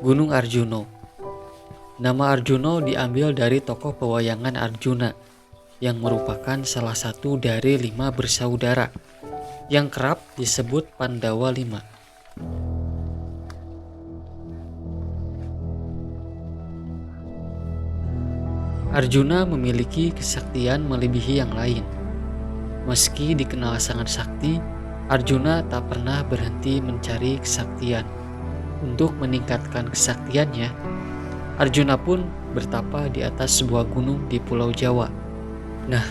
Gunung Arjuno. Nama Arjuno diambil dari tokoh pewayangan Arjuna yang merupakan salah satu dari 5 bersaudara yang kerap disebut Pandawa 5. Arjuna memiliki kesaktian melebihi yang lain. Meski dikenal sangat sakti, Arjuna tak pernah berhenti mencari kesaktian. Untuk meningkatkan kesaktiannya, Arjuna pun bertapa di atas sebuah gunung di Pulau Jawa. Nah,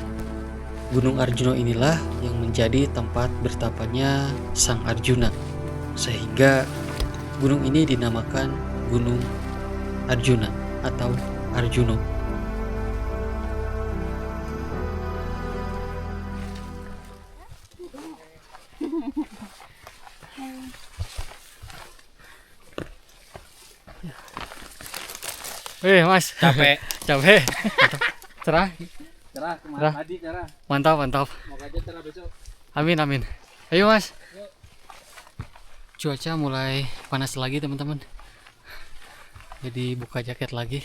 Gunung Arjuno inilah yang menjadi tempat bertapanya Sang Arjuna, sehingga gunung ini dinamakan Gunung Arjuna atau Arjuno. Mas, Capek. capek. Cerah. Cerah, Cerah. tadi cerah. Mantap. Semoga aja cerah besok. Amin. Ayo Mas. Cuaca mulai panas lagi teman-teman. Jadi buka jaket lagi.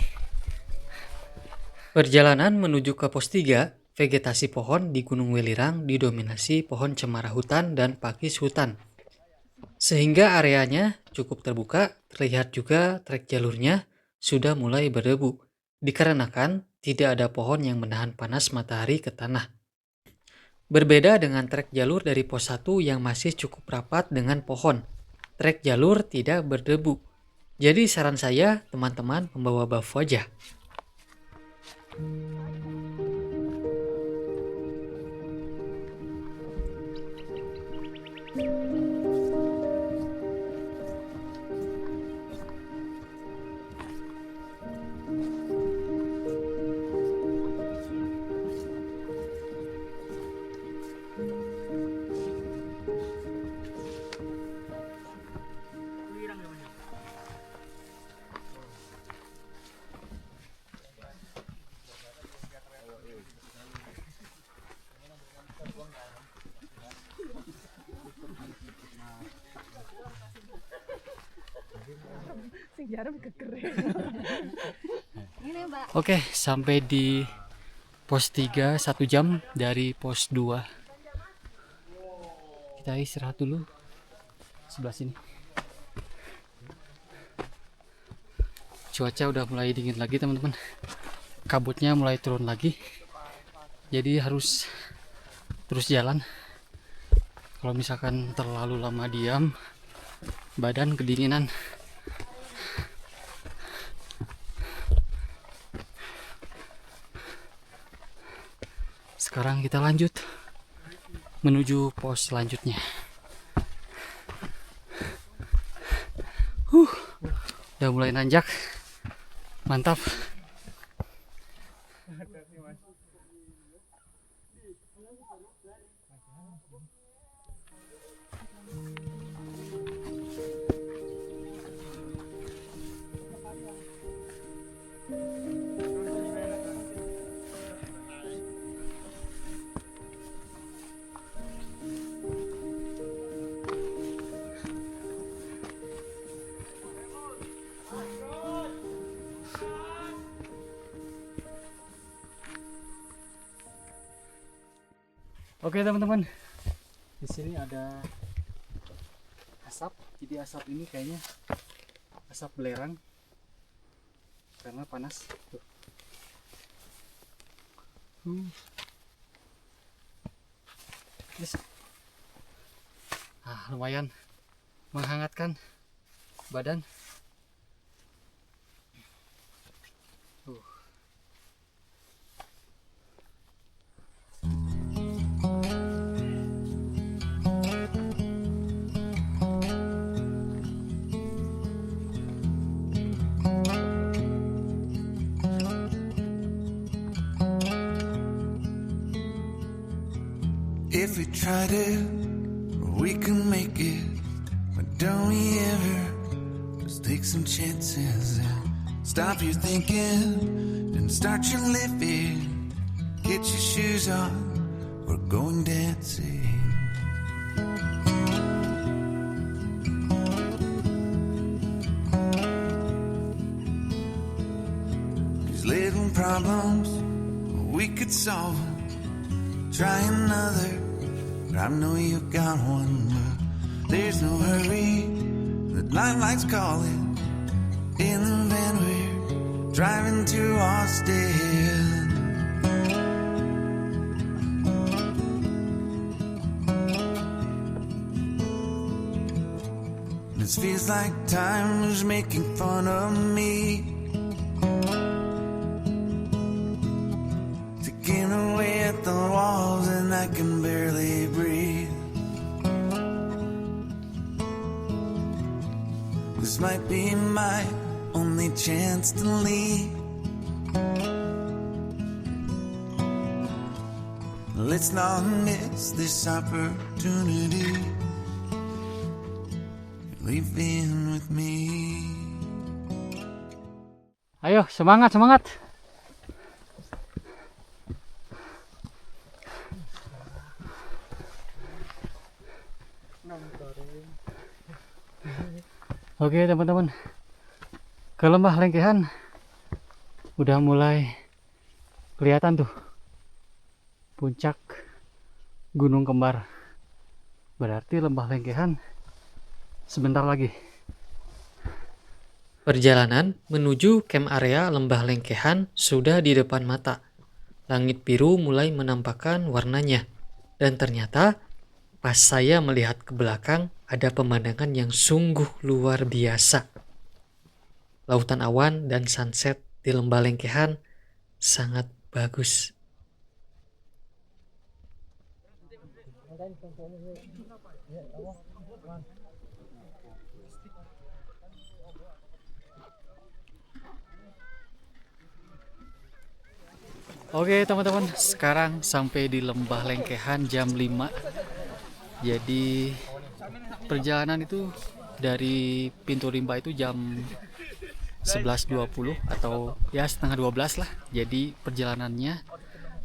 Perjalanan menuju ke pos 3, vegetasi pohon di Gunung Welirang didominasi pohon cemara hutan dan pakis hutan. Sehingga areanya cukup terbuka, terlihat juga trek jalurnya sudah mulai berdebu. Dikarenakan tidak ada pohon yang menahan panas matahari ke tanah. Berbeda dengan trek jalur dari pos 1 yang masih cukup rapat dengan pohon. Trek jalur tidak berdebu. Jadi saran saya teman-teman membawa buff aja. Oke, sampai di pos 3 1 jam dari pos 2. Kita istirahat dulu sebelah sini. Cuaca udah mulai dingin lagi teman-teman. Kabutnya mulai turun lagi. Jadi harus terus jalan. Kalau misalkan terlalu lama diam, badan kedinginan. Sekarang kita lanjut menuju pos selanjutnya. Udah mulai nanjak. Mantap. Oke teman-teman, di sini ada asap. Jadi asap ini kayaknya asap belerang karena panas. Tuh. Yes. Lumayan menghangatkan badan. If we tried it, we can make it. But don't we ever just take some chances and stop your thinking and start your living. Get your shoes on, we're going dancing. problems, we could solve them. Try another, but I know you got one. But there's no hurry, the light's calling. In the van we're driving to Austin. This feels like time is making fun of me, ticking away at the walls and I can barely breathe. This might be my only chance to leave. Let's not miss this opportunity. Live in with me. Ayo, semangat, semangat. Oke teman-teman, ke Lembah Lengkehan udah mulai kelihatan tuh puncak Gunung Kembar. Berarti Lembah Lengkehan sebentar lagi. Perjalanan menuju camp area Lembah Lengkehan sudah di depan mata. Langit biru mulai menampakkan warnanya. Dan ternyata pas saya melihat ke belakang ada pemandangan yang sungguh luar biasa. Lautan awan dan sunset di Lembah Lengkehan sangat bagus. Oke teman-teman, sekarang sampai di Lembah Lengkehan jam 5. Jadi perjalanan itu dari pintu rimba itu jam 11.20 atau ya setengah 12 lah. Jadi perjalanannya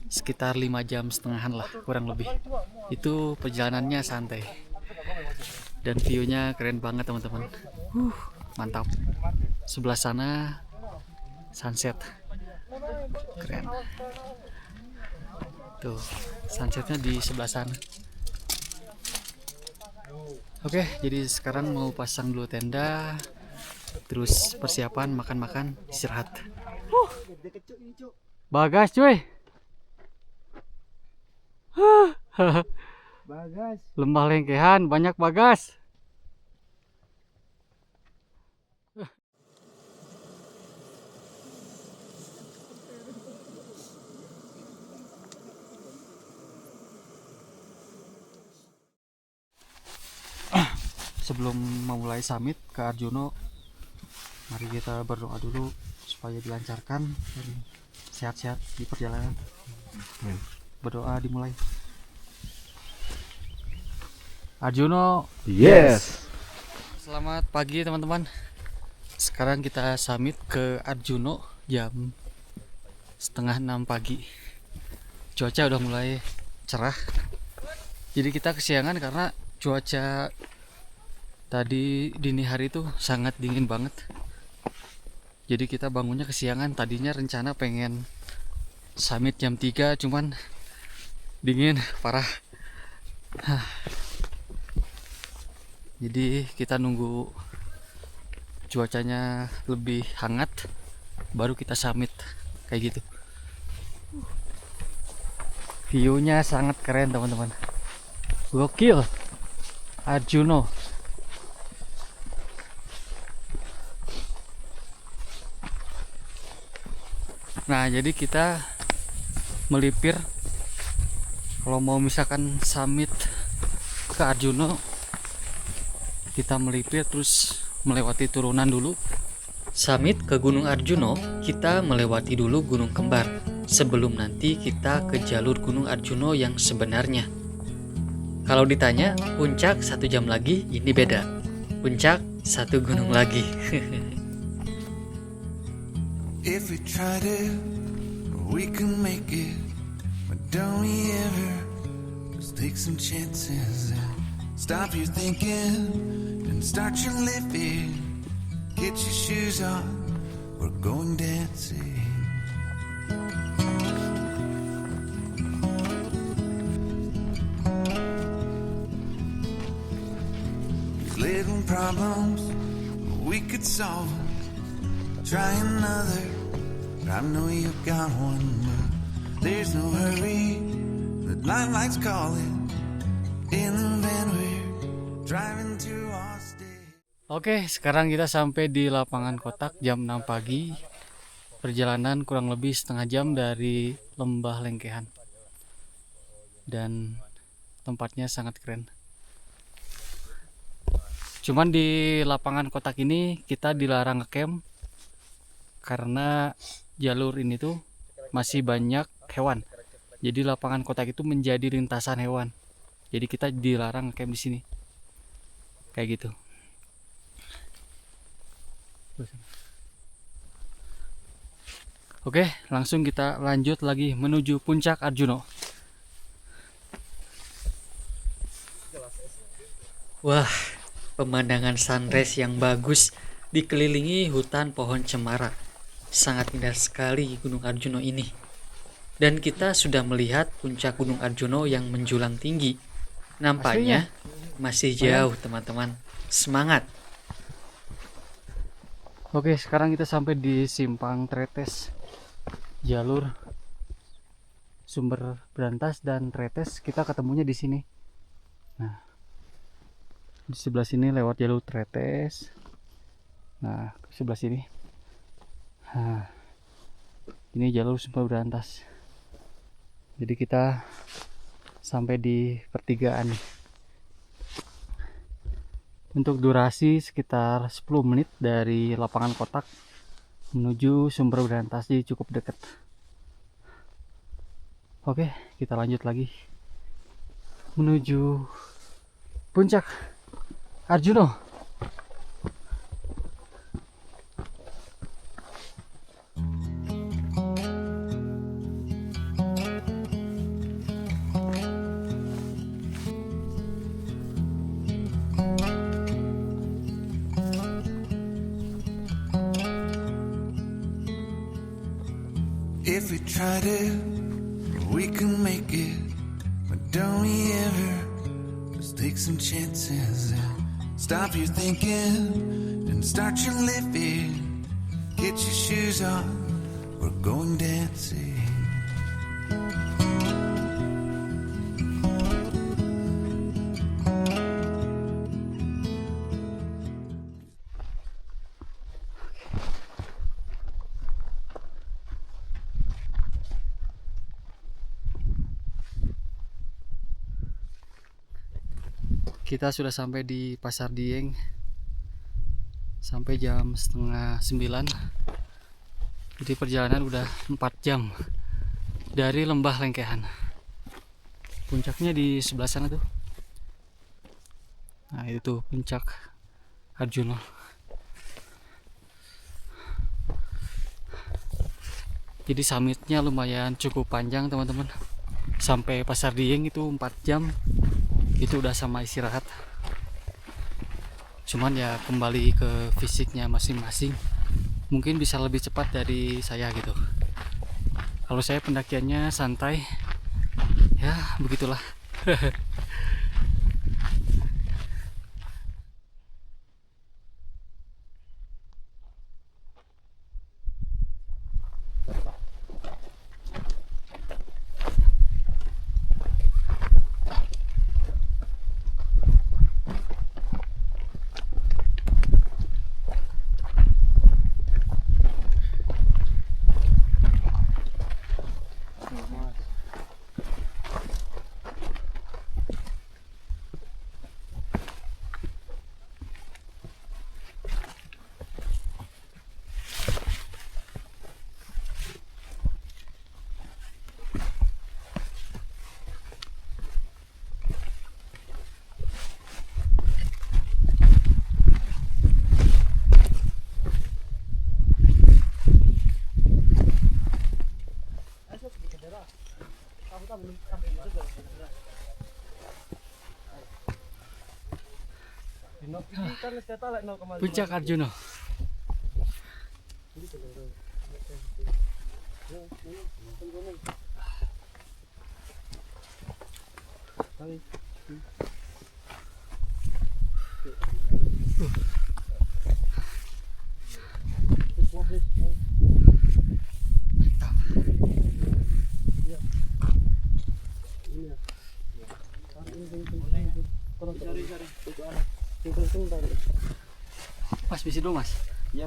sekitar 5 jam setengahan lah kurang lebih. Itu perjalanannya santai. Dan view-nya keren banget teman-teman. Mantap. Sebelah sana sunset. Keren. Tuh, sunsetnya di sebelah sana. Oke, jadi sekarang mau pasang dulu tenda, terus persiapan makan-makan, istirahat. Bagas cuy. Bagas. Lembah Lengkehan banyak bagas. Sebelum memulai summit ke Arjuno, mari kita berdoa dulu supaya dilancarkan dan sehat-sehat di perjalanan. Berdoa dimulai. Arjuno, Yes. selamat pagi teman-teman. Sekarang kita summit ke Arjuno jam 5:30 pagi. Cuaca udah mulai cerah. Jadi kita kesiangan karena cuaca tadi dini hari itu sangat dingin banget. Jadi kita bangunnya kesiangan. Tadinya rencana pengen summit jam 3, cuman dingin parah. Jadi kita nunggu cuacanya lebih hangat baru kita summit kayak gitu. View-nya sangat keren teman-teman. Gokil. Arjuno. Nah, jadi kita melipir kalau mau misalkan summit ke Arjuno, kita melipir terus melewati turunan dulu. Summit ke Gunung Arjuno, kita melewati dulu Gunung Kembar sebelum nanti kita ke jalur Gunung Arjuno yang sebenarnya. Kalau ditanya puncak 1 jam lagi, ini beda. Puncak 1 gunung lagi. If we try to, we can make it. But don't we ever just take some chances and stop your thinking and start your living. Get your shoes on, we're going dancing. little problems, we could solve them. Try another, I know you got one, but there's no hurry. The night lights calling in the van we're driving to Austin. Oke, sekarang kita sampai di lapangan kotak jam 6 pagi. Perjalanan kurang lebih setengah jam dari Lembah Lengkehan. Dan tempatnya sangat keren. Cuman di lapangan kotak ini kita dilarang ngecamp karena jalur ini tuh masih banyak hewan. Jadi lapangan kotak itu menjadi lintasan hewan. Jadi kita dilarang ngecamp di sini. Kayak gitu. Oke, langsung kita lanjut lagi menuju puncak Arjuno. Wah, pemandangan sunrise yang bagus dikelilingi hutan pohon cemara. Sangat indah sekali Gunung Arjuno ini. Dan kita sudah melihat puncak Gunung Arjuno yang menjulang tinggi. Nampaknya masih jauh, teman-teman. Semangat! Oke, sekarang kita sampai di Simpang Tretes. Jalur Sumber Berantas dan Tretes kita ketemunya di sini. Nah, di sebelah sini lewat jalur Tretes. Nah, ke sebelah sini. Nah, ini jalur Sumber Berantas. Jadi kita sampai di pertigaan nih. Untuk durasi sekitar 10 menit dari lapangan kotak menuju Sumber Berantas, jadi cukup dekat. Oke, kita lanjut lagi menuju puncak Arjuno. If we tried it, we can make it. But don't we ever just take some chances and stop your thinking and start your living. Get your shoes on, we're going dancing. Kita sudah sampai di Pasar Dieng sampai jam setengah 9. Jadi perjalanan udah 4 jam dari Lembah Lengkehan. Puncaknya di sebelah sana tuh. Nah, itu tuh puncak Arjuno. Jadi summitnya lumayan cukup panjang, teman-teman. Sampai Pasar Dieng itu 4 jam. Itu udah sama istirahat. Cuman ya kembali ke fisiknya masing-masing. Mungkin bisa lebih cepat dari saya gitu. Kalau saya pendakiannya santai, ya begitulah. Puncak Arjuno. Mas, bisi dulu mas. Iya.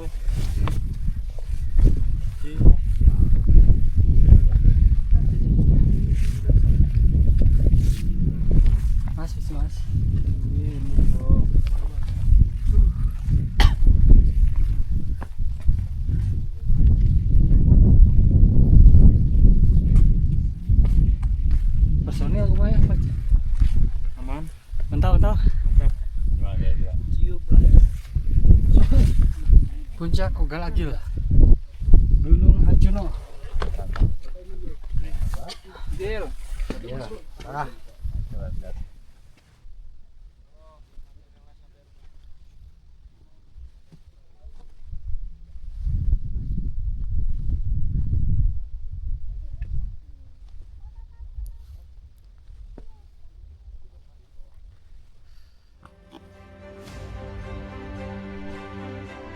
Mas, bisi mas. Personil lumayan pak. Aman. Mentau. Puncak Ogal Agil, Gunung Arjuna. Deal.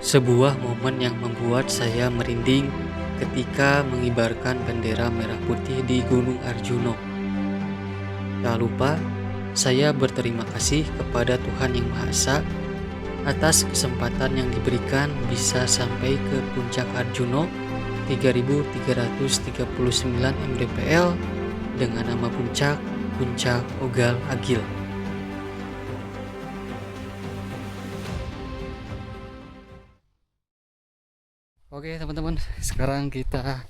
Sebuah momen yang membuat saya merinding ketika mengibarkan bendera merah putih di Gunung Arjuna. Tak lupa, saya berterima kasih kepada Tuhan Yang Maha Esa atas kesempatan yang diberikan bisa sampai ke puncak Arjuna 3339 mdpl dengan nama Puncak Ogal Agil. Oke teman-teman, sekarang kita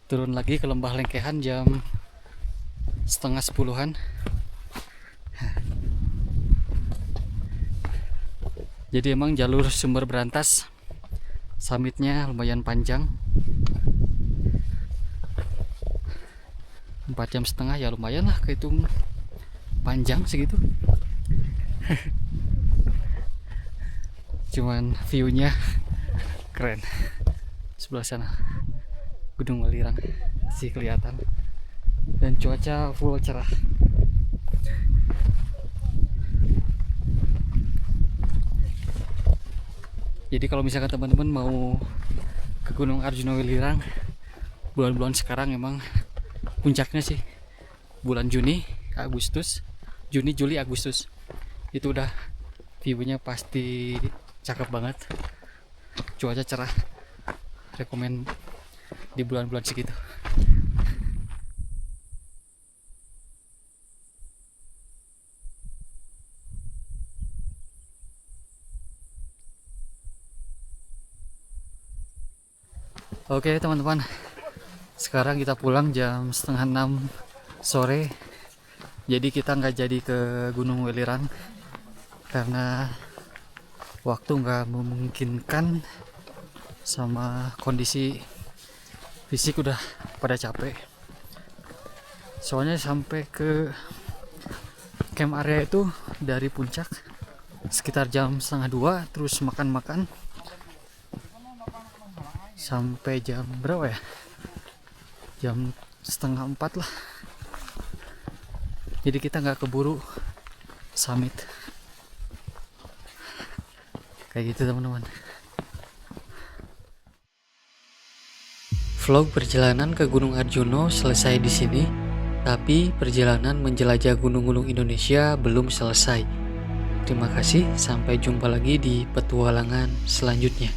turun lagi ke Lembah Lengkehan jam 9:30-an. Jadi emang jalur Sumber Berantas summitnya lumayan panjang, 4,5 jam ya, lumayan lah, kehitung panjang segitu. Cuman view-nya keren. Sebelah sana Gunung Welirang sih kelihatan, dan cuaca full cerah. Jadi kalau misalkan teman-teman mau ke Gunung Arjuna Welirang bulan-bulan sekarang, emang puncaknya sih bulan Juni, Juli, Agustus. Itu udah view-nya pasti cakep banget, cuaca cerah. Rekomen di bulan-bulan segitu. Oke teman-teman, sekarang kita pulang jam 5:30 sore. Jadi kita nggak jadi ke Gunung Welirang karena waktu nggak memungkinkan, sama kondisi fisik udah pada capek. Soalnya sampai ke camp area itu dari puncak sekitar jam 1:30, terus makan-makan sampai jam berapa ya? Jam 3:30 lah. Jadi kita nggak keburu summit. Kayak gitu teman-teman. Vlog perjalanan ke Gunung Arjuna selesai di sini, tapi perjalanan menjelajah gunung-gunung Indonesia belum selesai. Terima kasih, sampai jumpa lagi di petualangan selanjutnya.